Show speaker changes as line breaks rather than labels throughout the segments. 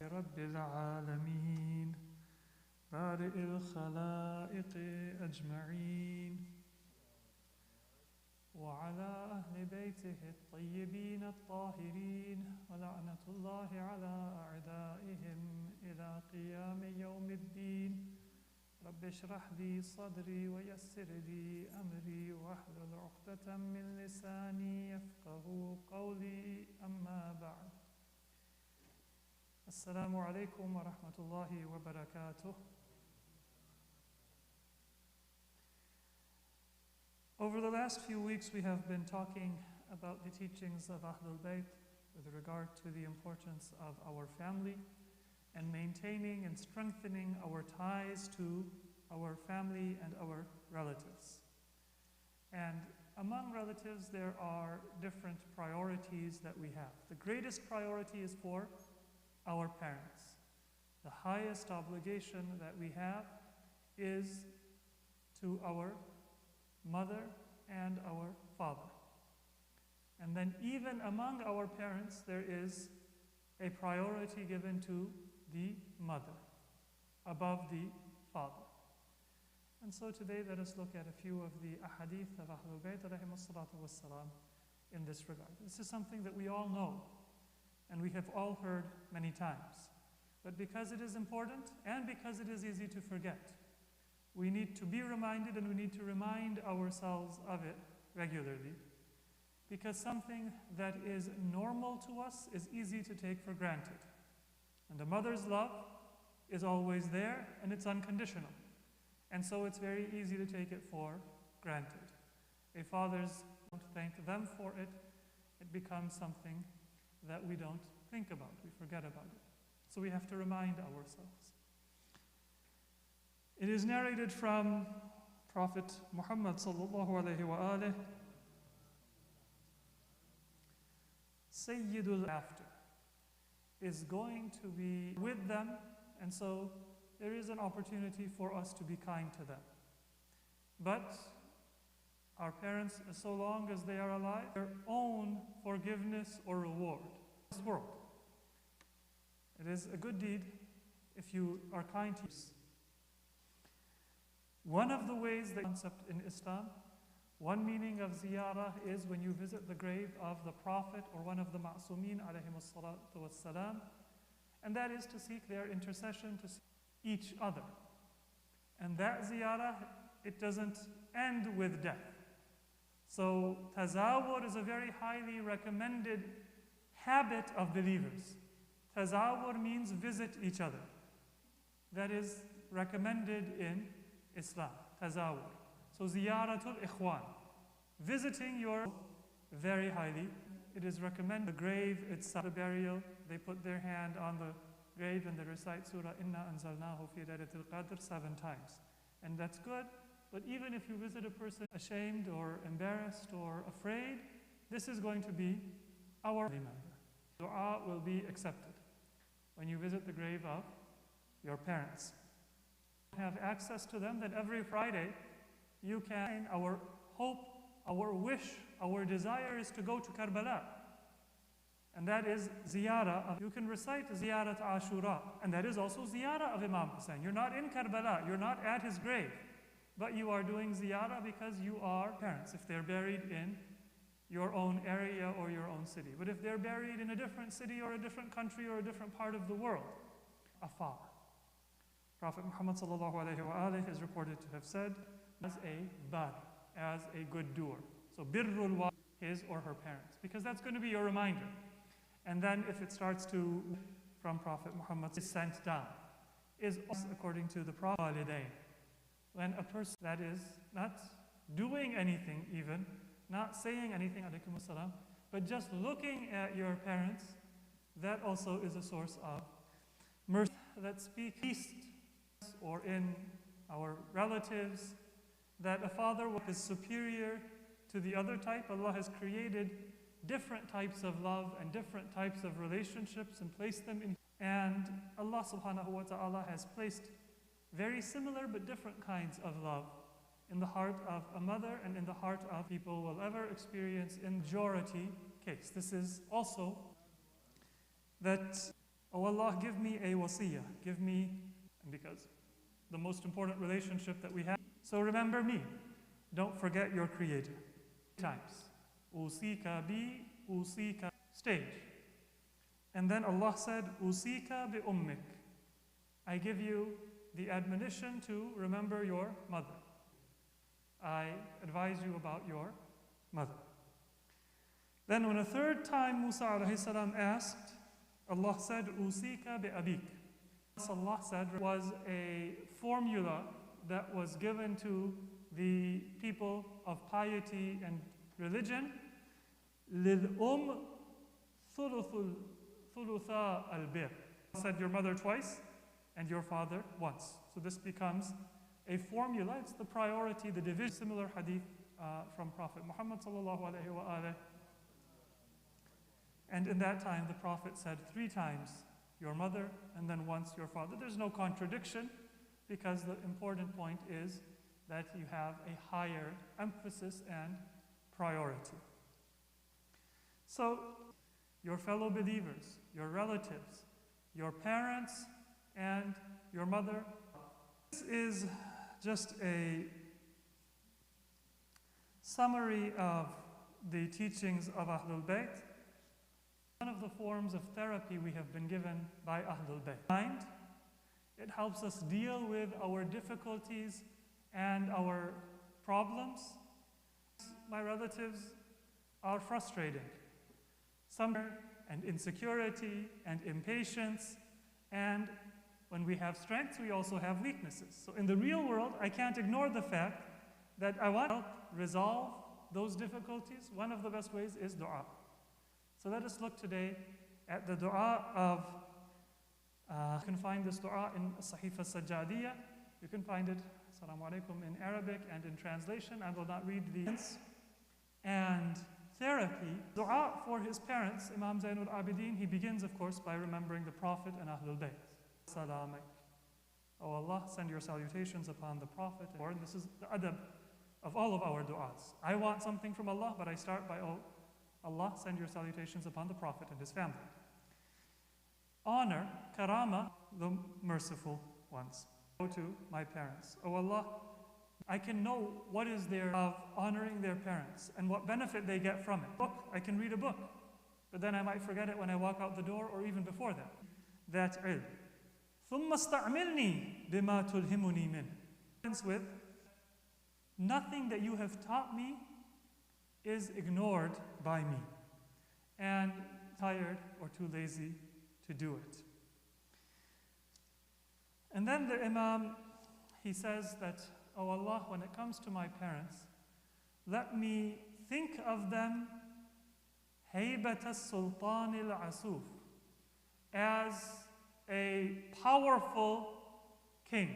رب العالمين بارئ الخلائق أجمعين وعلى أهل بيته الطيبين الطاهرين ولعنة الله على أعدائهم إلى قيام يوم الدين رب اشرح لي صدري ويسر لي أمري واحلل عقدة من لساني يفقه قولي أما بعد السلام عليكم ورحمة الله وبركاته. Over the last few weeks we have been talking about the teachings of Ahlul Bayt with regard to the importance of our family and maintaining and strengthening our ties to our family and our relatives. And among relatives there are different priorities that we have. The greatest priority is for our parents. The highest obligation that we have is to our mother and our father. And then even among our parents there is a priority given to the mother above the father. And so today let us look at a few of the ahadith of Ahlul Bayt ﷺ in this regard. This is something that we all know and we have all heard many times. But because it is important and because it is easy to forget, we need to be reminded and we need to remind ourselves of it regularly. Because something that is normal to us is easy to take for granted. And a mother's love is always there and it's unconditional. And so it's very easy to take it for granted. A father's don't thank them for it, it becomes something that we don't think about, we forget about it. So we have to remind ourselves. It is narrated from Prophet Muhammad sallallahu alayhi wa alihi, Sayyidul After is going to be with them, and so there is an opportunity for us to be kind to them. But our parents, so long as they are alive, their own forgiveness or reward in this world. It is a good deed if you are kind to us. One of the ways the concept in Islam, one meaning of ziyarah is when you visit the grave of the Prophet or one of the ma'sumin alayhimus salatu wassalam, and that is to seek their intercession to each other. And that ziyarah, it doesn't end with death. So tazawwur is a very highly recommended habit of believers. Tazawwur means visit each other. That is recommended in Islam, tazawwur. So ziyaratul ikhwan, visiting your very highly, it is recommended. The grave itself, the burial, they put their hand on the grave and they recite Surah Inna Anzalnahu fi Laylatil Qadr 7 times. And that's good, but even if you visit a person ashamed or embarrassed or afraid, this is going to be our member. Dua will be accepted when you visit the grave of your parents. Have access to them, then every Friday you can, our hope, our wish, our desire is to go to Karbala. And that is ziyarah. You can recite ziyarah to Ashura, and that is also ziyarah of Imam Hassan. You're not in Karbala, you're not at his grave, but you are doing ziyarah because you are parents, if they're buried in your own area or your own city. But if they're buried in a different city or a different country or a different part of the world, afar. Prophet Muhammad sallallahu alayhi wa alihi is reported to have said, as a bar, as a good doer. So birrul wa, his or her parents, because that's going to be your reminder. And then if it starts to, from Prophet Muhammad, is sent down, is also according to the Prophet, when a person that is not doing anything even, not saying anything, alaykum assalam, but just looking at your parents, that also is a source of mercy. That speak east or in our relatives, that a father is superior to the other type. Allah has created different types of love and different types of relationships and placed them in. And Allah subhanahu wa ta'ala has placed very similar but different kinds of love in the heart of a mother and in the heart of people will ever experience in majority case. This is also that Oh Allah, give me a wasiyah, give me, and because the most important relationship that we have. So remember me. Don't forget your Creator. Times. Usika bi, usika. Stage. And then Allah said, Usika bi ummik. I give you the admonition to remember your mother. I advise you about your mother. Then when a third time Musa alayhi salam asked, Allah said, Usika bi abik. Allah said was a formula that was given to the people of piety and religion. Lil thulutha al-bir. Said your mother twice and your father once. So this becomes a formula. It's the priority, the division. Similar hadith from Prophet Muhammad sallallahu alaihi wasallam. And in that time, the Prophet said 3 times your mother and then once your father. There's no contradiction because the important point is that you have a higher emphasis and priority. So, your fellow believers, your relatives, your parents, and your mother. This is just a summary of the teachings of Ahlul Bayt. One of the forms of therapy we have been given by Ahlul Bayt. It helps us deal with our difficulties and our problems. My relatives are frustrating. Some and insecurity and impatience, and when we have strengths, we also have weaknesses. So in the real world, I can't ignore the fact that I want to help resolve those difficulties. One of the best ways is dua. So let us look today at the dua of, you can find this dua in Sahifa Sajjadiyah. You can find it, Assalamu alaikum, in Arabic and in translation. I will not read these. And therapy, dua for his parents, Imam Zainul Abidin, he begins, of course, by remembering the Prophet and Ahlul Bayt. Salamak. Oh Allah, send your salutations upon the Prophet. And this is the adab of all of our du'as. I want something from Allah, but I start by, oh Allah, send your salutations upon the Prophet and his family. Honor, karama, the merciful ones. Go to my parents. Oh Allah, I can know what is there of honoring their parents and what benefit they get from it. Book, I can read a book, but then I might forget it when I walk out the door or even before that. That's ilm. ثُمَّ اسْتَعْمِلْنِي بِمَا تُلْهِمُنِي مِنْ. With nothing that you have taught me is ignored by me and tired or too lazy to do it. And then the Imam, he says that, oh Allah, when it comes to my parents, let me think of them هَيْبَةَ السُّلْطَانِ الْعَسُوفِ, as a powerful king.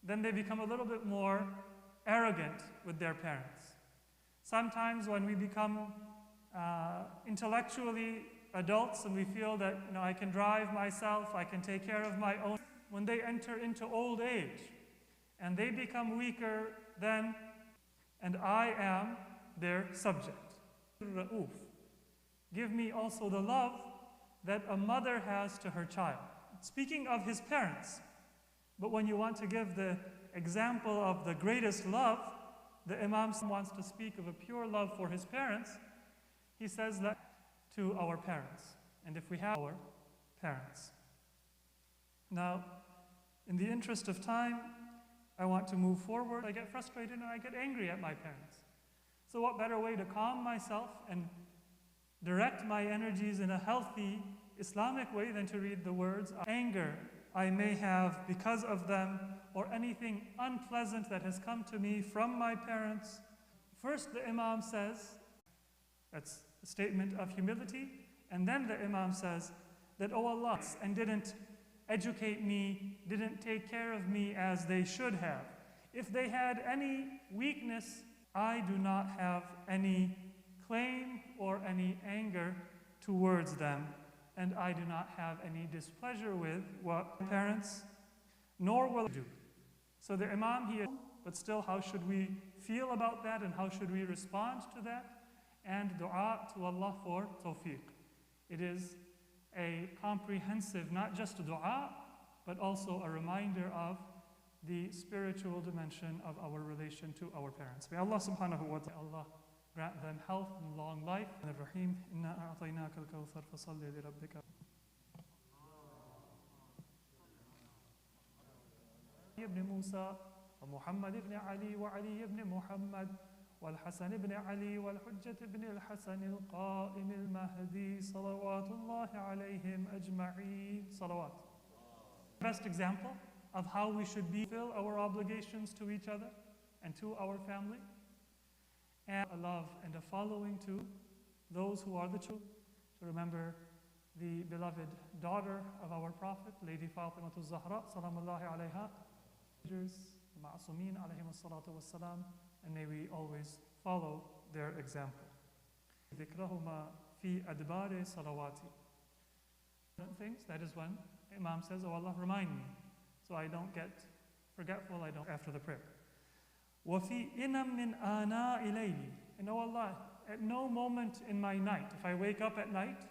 Then they become a little bit more arrogant with their parents. Sometimes when we become intellectually adults and we feel that I can drive myself, I can take care of my own, when they enter into old age and they become weaker then, and I am their subject. Ra'uf. Give me also the love that a mother has to her child. Speaking of his parents, but when you want to give the example of the greatest love, the Imam wants to speak of a pure love for his parents. He says that to our parents, and if we have our parents. Now, in the interest of time, I want to move forward. I get frustrated and I get angry at my parents. So what better way to calm myself and direct my energies in a healthy Islamic way than to read the words of anger I may have because of them, or anything unpleasant that has come to me from my parents. First, the Imam says, that's a statement of humility, and then the Imam says that, oh Allah, and didn't educate me, didn't take care of me as they should have. If they had any weakness, I do not have any claim or any anger towards them, and I do not have any displeasure with what parents, nor will do. So the Imam here, but still, how should we feel about that and how should we respond to that? And dua to Allah for tawfiq. It is a comprehensive, not just dua, but also a reminder of the spiritual dimension of our relation to our parents. May Allah subhanahu wa ta'ala grant them health and long life. Ar-Rahim, inna a'tainaka al-kawthar fasalli li rabbika. Ibn Musa, ومحمد بن علي وعلي بن محمد والحسن بن علي والحجة بن الحسن القائم المهدي صلوات الله عليهم أجمعين صلوات. Best example of how we should fulfill our obligations to each other and to our family, and a love and a following to those who are the children. To remember the beloved daughter of our Prophet, Lady Fatima al-Zahra, salamullahi alayha, Ma'asumin alayhim as-salatu was-salam, and may we always follow their example. ذِكْرَهُمَا فِي أَدْبَارِ صَلَوَاتِ. Things, that is when Imam says, oh Allah, remind me, so I don't get forgetful, I don't after the prayer. وَفِي إِنَمْ مِنْ آنَاءِ لَيْلِ. And oh Allah, at no moment in my night, if I wake up at night,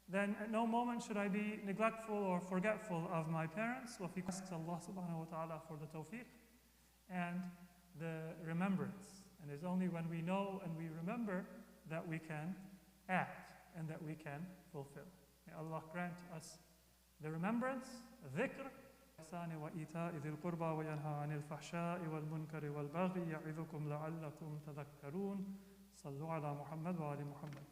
then at no moment should I be neglectful or forgetful of my parents. وَفِي asks Allah subhanahu wa ta'ala for the tawfiq and the remembrance. And it's only when we know and we remember that we can act and that we can fulfill. May Allah grant us the remembrance, dhikr, ihsan wa ita'i dhil qurba wa yanha 'anil fahsha'i wal munkari wal baghi ya'idhukum la'allakum tadhakkarun. Sallu ala Muhammad wa ali Muhammad.